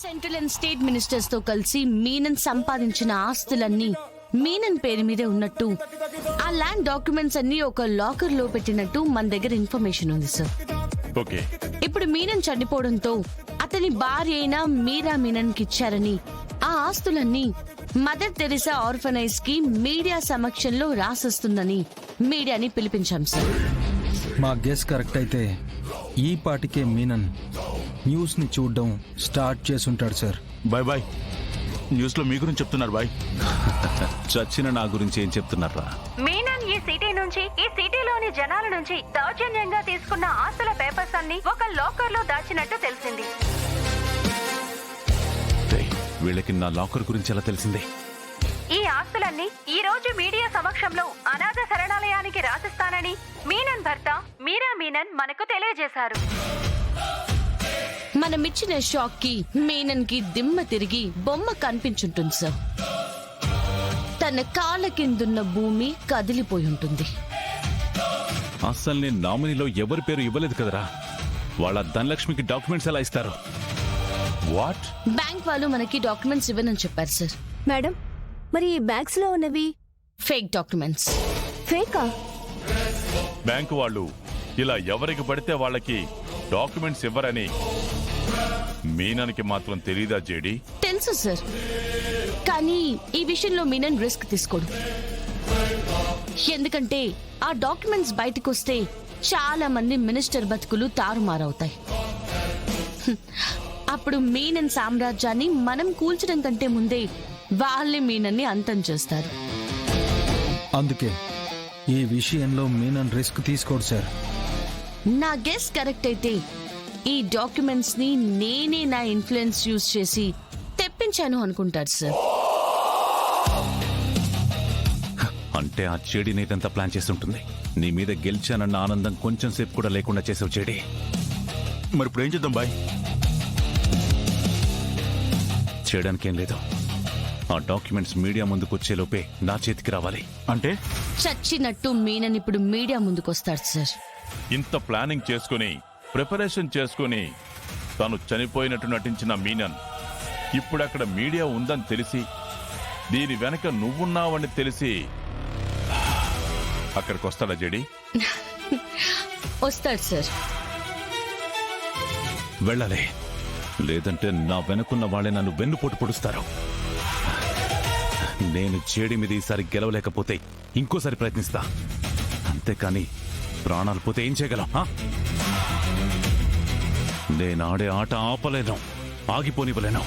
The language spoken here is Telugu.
సెంట్రల్ అండ్ స్టేట్ మినిస్టర్స్ తో కలిసి మీనన్ సంపాదించిన ఆస్తులన్నీ మీనన్ పేరు మీదే ఉన్నట్టు, ఆ ల్యాండ్ డాక్యుమెంట్స్ అన్ని ఒక లాకర్ లో పెట్టినట్టు మన దగ్గర ఇన్ఫర్మేషన్ ఉంది సార్. ఓకే. ఇప్పుడు మీనన్ చనిపోవడంతో అతని భార్య అయిన మీరా మీనన్ కి ఇచ్చారని, ఆ ఆస్తులన్నీ మదర్ తెరిసా ఆర్ఫనైజ్ కి మీడియా సమక్షంలో రాసొస్తుందని మీడియాని పిలిపించాం సార్. మా గెస్ కరెక్ట్ అయితే ఈ పాటికే మీనన్ న్యూస్ ని చూడడం స్టార్ట్ చేసుంటాడు సార్. Bye bye. న్యూస్ లో మీ గురించి చెప్తున్నారు బాయ్. చచ్చిన నా గురించి ఏం చెప్తున్నారా? మీనన్ ఈ సిటీ నుంచి, ఈ సిటీలోని జనాల నుంచి దౌర్జన్యంగా తీసుకున్న ఆస్తుల పేపర్స్ అన్ని ఒక లాకర్ లో దాచినట్టు తెలిసింది. వీళ్ళకి నా లాకర్ గురించి ఎలా తెలిసింది? ఈ ఆస్తులన్నీ ఈ రోజు మీడియా సమక్షంలో అనాథ శరణాలయానికి రాసిస్తానని మీనన్ భర్త మీరా మీనన్ మనకు తెలియజేశారు. మనమిచ్చిన షాక్ కి మీనన్ కి దిమ్మ తిరిగి బొమ్మ కనిపించుంటుంది సార్. తన కాళ్ళ కిందున్న భూమి కదిలిపోయి ఉంటుంది. అసలు నేను నామినీలో ఎవరి పేరు ఇవ్వలేదు కదరా. వాళ్ళ ధనలక్ష్మికి డాక్యుమెంట్స్ ఎలా ఇస్తారు? వాట్? బ్యాంక్ వాళ్ళు మనకి డాక్యుమెంట్స్ ఇవ్వనని చెప్పారు సార్. మేడం, మరి ఈ బ్యాగ్స్ లో ఉన్నవి ఫేక్ డాక్యుమెంట్స్. ఫేకా? బ్యాంకు వాళ్ళు ఇలా ఎవరికి పడితే వాళ్ళకి డాక్యుమెంట్స్ ఇవ్వరని మీనన్కి మాత్రం తెలీదా జేడి? తెలుసు సార్, కానీ ఈ విషయంలో మీనన్ రిస్క్ తీసుకోడు. ఎందుకంటే ఆ డాక్యుమెంట్స్ బయటకు వస్తే చాలా మంది మినిస్టర్ బతుకులు తారుమారవుతాయి. అప్పుడు మీనన్ సామ్రాజ్యాన్ని మనం కూల్చడం కంటే ముందే వాళ్ళే మీనన్ని అంతం చేస్తారు. అందుకే ఈ విషయంలో మీనన్ రిస్క్ తీసుకోడు సార్. నా గెస్ కరెక్ట్ అయితే ఈ డాక్యుమెంట్స్ ని నేనే నా ఇన్ఫ్లుయెన్స్ యూజ్ చేసి తెప్పించాను అనుకుంటారు సార్. అంటే ఆ చెడి నీదంతా ప్లాన్ చేసి ఉంటుంది. నీ మీద గెలిచానన్న ఆనందం కొంచెం సేపు కూడా లేకుండా చేసావు చెడి. మరి ఇప్పుడు ఏం చేద్దాం బాయ్? చేయడానికేం లేదు. ఆ డాక్యుమెంట్స్ మీడియా ముందుకు వచ్చేలోపే నా చేతికి రావాలి. అంటే చచ్చినట్టు మీనన్ ఇప్పుడు మీడియా ముందుకొస్తాడు సార్. ఇంత ప్లానింగ్ చేసుకుని ప్రిపరేషన్ చేసుకుని తను చనిపోయినట్టు నటించిన మీనన్ ఇప్పుడు అక్కడ మీడియా ఉందని తెలిసి, దీని వెనక నువ్వున్నావని తెలిసి అక్కడికి వస్తాడా జేడి? వస్తాడు సార్. వెళ్ళాలి, లేదంటే నా వెనుకున్న వాళ్ళే నన్ను వెన్నుపోటు పొడుస్తారు. నేను చేడి మీద ఈసారి గెలవలేకపోతే ఇంకోసారి ప్రయత్నిస్తా. అంతేకాని ప్రాణాలు పోతే ఏం చేయగలం? నేను ఆడే ఆట ఆపలేను, ఆగిపోనివ్వలేను.